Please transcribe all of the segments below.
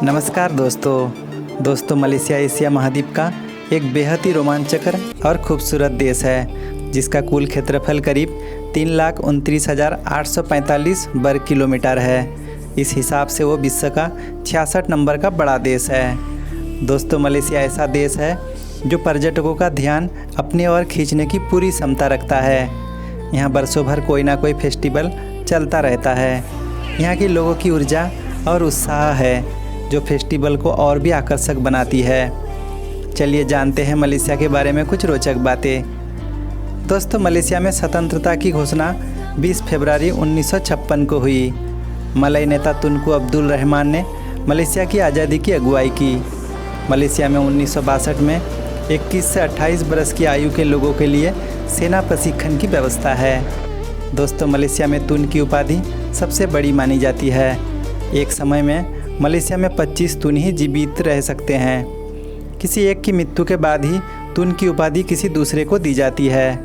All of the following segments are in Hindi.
नमस्कार दोस्तों मलेशिया एशिया महाद्वीप का एक बेहद ही रोमांचकर और खूबसूरत देश है जिसका कुल क्षेत्रफल करीब 3,29,845 वर्ग किलोमीटर है। इस हिसाब से वो विश्व का 66 नंबर का बड़ा देश है। दोस्तों मलेशिया ऐसा देश है जो पर्यटकों का ध्यान अपनी ओर खींचने की पूरी क्षमता रखता है। यहाँ बरसों भर कोई ना कोई फेस्टिवल चलता रहता है। यहाँ के लोगों की ऊर्जा और उत्साह है जो फेस्टिवल को और भी आकर्षक बनाती है। चलिए जानते हैं मलेशिया के बारे में कुछ रोचक बातें। दोस्तों मलेशिया में स्वतंत्रता की घोषणा 20 फरवरी 1956 को हुई। मलय नेता तुनकू अब्दुल रहमान ने मलेशिया की आज़ादी की अगुवाई की। मलेशिया में 1962 में 21 से 28 बरस की आयु के लोगों के लिए सेना प्रशिक्षण की व्यवस्था है। दोस्तों मलेशिया में तुन की उपाधि सबसे बड़ी मानी जाती है। एक समय में मलेशिया में 25 तुन ही जीवित रह सकते हैं। किसी एक की मृत्यु के बाद ही तुन की उपाधि किसी दूसरे को दी जाती है।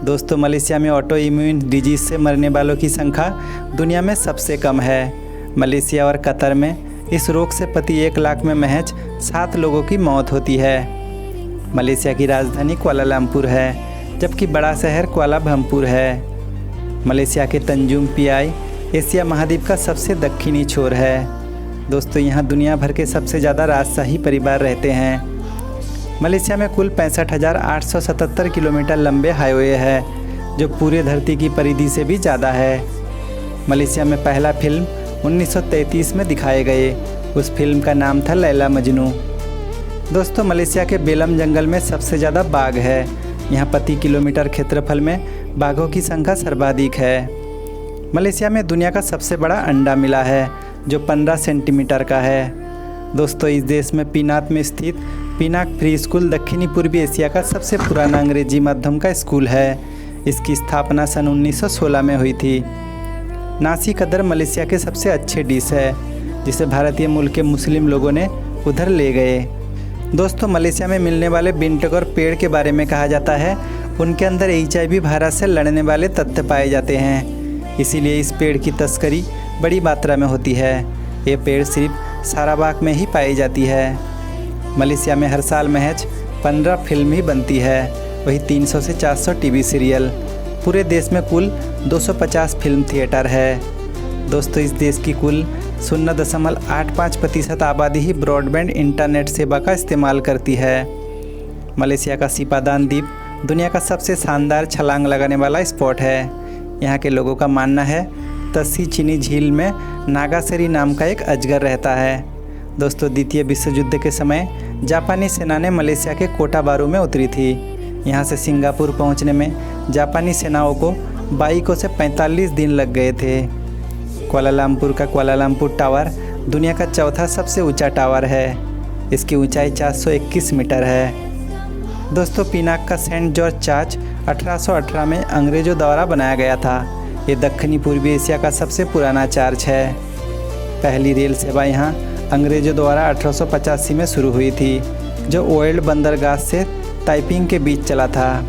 दोस्तों मलेशिया में ऑटो इम्यून डिजीज़ से मरने वालों की संख्या दुनिया में सबसे कम है। मलेशिया और कतर में इस रोग से प्रति 1 लाख में महज 7 लोगों की मौत होती है। मलेशिया की राजधानी कुआलालंपुर है जबकि बड़ा शहर कुआलालंपुर है। मलेशिया के तंजुंग पियाई एशिया महाद्वीप का सबसे दक्षिणी छोर है। दोस्तों यहाँ दुनिया भर के सबसे ज़्यादा राजशाही परिवार रहते हैं। मलेशिया में कुल 65,877 किलोमीटर लंबे हाईवे है जो पूरे धरती की परिधि से भी ज़्यादा है। मलेशिया में पहला फिल्म 1933 में दिखाए गए। उस फिल्म का नाम था लैला मजनू। दोस्तों मलेशिया के बेलम जंगल में सबसे ज़्यादा बाघ है। यहाँ प्रति किलोमीटर क्षेत्रफल में बाघों की संख्या सर्वाधिक है। मलेशिया में दुनिया का सबसे बड़ा अंडा मिला है जो 15 सेंटीमीटर का है। दोस्तों इस देश में पीनात में स्थित पीनाक प्री स्कूल दक्षिणी पूर्वी एशिया का सबसे पुराना अंग्रेजी माध्यम का स्कूल है। इसकी स्थापना सन 1916 में हुई थी। नासी कदर मलेशिया के सबसे अच्छे डिश है जिसे भारतीय मूल के मुस्लिम लोगों ने उधर ले गए। दोस्तों मलेशिया में मिलने वाले बिनटगोर पेड़ के बारे में कहा जाता है उनके अंदर HIV वायरस से लड़ने वाले तत्व पाए जाते हैं। इसीलिए इस पेड़ की तस्करी बड़ी मात्रा में होती है। ये पेड़ सिर्फ सारावाक में ही पाई जाती है। मलेशिया में हर साल महज 15 फिल्म ही बनती है, वही 300 से 400 टीवी सीरियल। पूरे देश में कुल 250 फिल्म थिएटर है। दोस्तों इस देश की कुल 0.85% आबादी ही ब्रॉडबैंड इंटरनेट सेवा का इस्तेमाल करती है। मलेशिया का सिपादान द्वीप दुनिया का सबसे शानदार छलांग लगाने वाला स्पॉट है। यहाँ के लोगों का मानना है तस्सी चीनी झील में नागासेरी नाम का एक अजगर रहता है। दोस्तों द्वितीय विश्व युद्ध के समय जापानी सेना ने मलेशिया के कोटाबारू में उतरी थी। यहाँ से सिंगापुर पहुँचने में जापानी सेनाओं को बाइकों से 45 दिन लग गए थे। कुआलालंपुर का कुआलालंपुर टावर दुनिया का चौथा सबसे ऊंचा टावर है। इसकी ऊंचाई 421 मीटर है। दोस्तों पीनाक का सेंट जॉर्ज चर्च 1818 में अंग्रेज़ों द्वारा बनाया गया था। ये दक्षिणी पूर्वी एशिया का सबसे पुराना चर्च है। पहली रेल सेवा यहाँ अंग्रेज़ों द्वारा 1885 में शुरू हुई थी जो ओल्ड बंदरगाह से ताइपिंग के बीच चला था।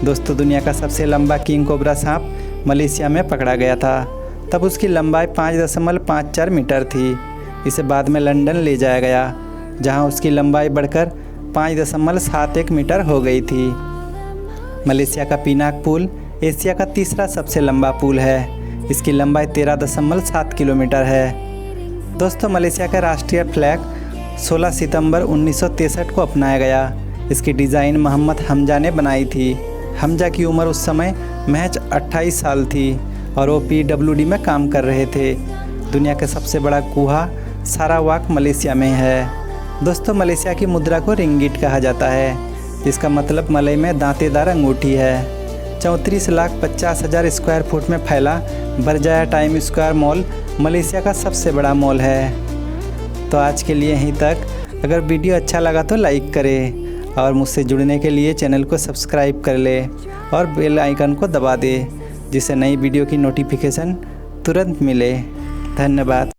दोस्तों दुनिया का सबसे लंबा किंग कोबरा सांप मलेशिया में पकड़ा गया था। तब उसकी लंबाई 5.54 मीटर थी। इसे बाद में लंदन ले जाया गया जहाँ उसकी लंबाई बढ़कर 5.71 मीटर हो गई थी। मलेशिया का पीनाक पुल एशिया का तीसरा सबसे लंबा पुल है। इसकी लंबाई 13.7 किलोमीटर है। दोस्तों मलेशिया का राष्ट्रीय फ्लैग 16 सितंबर 1963 को अपनाया गया। इसकी डिज़ाइन मोहम्मद हमजा ने बनाई थी। हमजा की उम्र उस समय महज 28 साल थी और वो PWD में काम कर रहे थे। दुनिया का सबसे बड़ा कुआं सारावाक मलेशिया में है। दोस्तों मलेशिया की मुद्रा को रिंगिट कहा जाता है जिसका मतलब मलय में दांतेदार अंगूठी है। 34,50,000 स्क्वायर फुट में फैला बरजाया टाइम स्क्वायर मॉल मलेशिया का सबसे बड़ा मॉल है। तो आज के लिए यहीं तक। अगर वीडियो अच्छा लगा तो लाइक करें और मुझसे जुड़ने के लिए चैनल को सब्सक्राइब कर ले और बेल आइकन को दबा दे जिससे नई वीडियो की नोटिफिकेशन तुरंत मिले। धन्यवाद।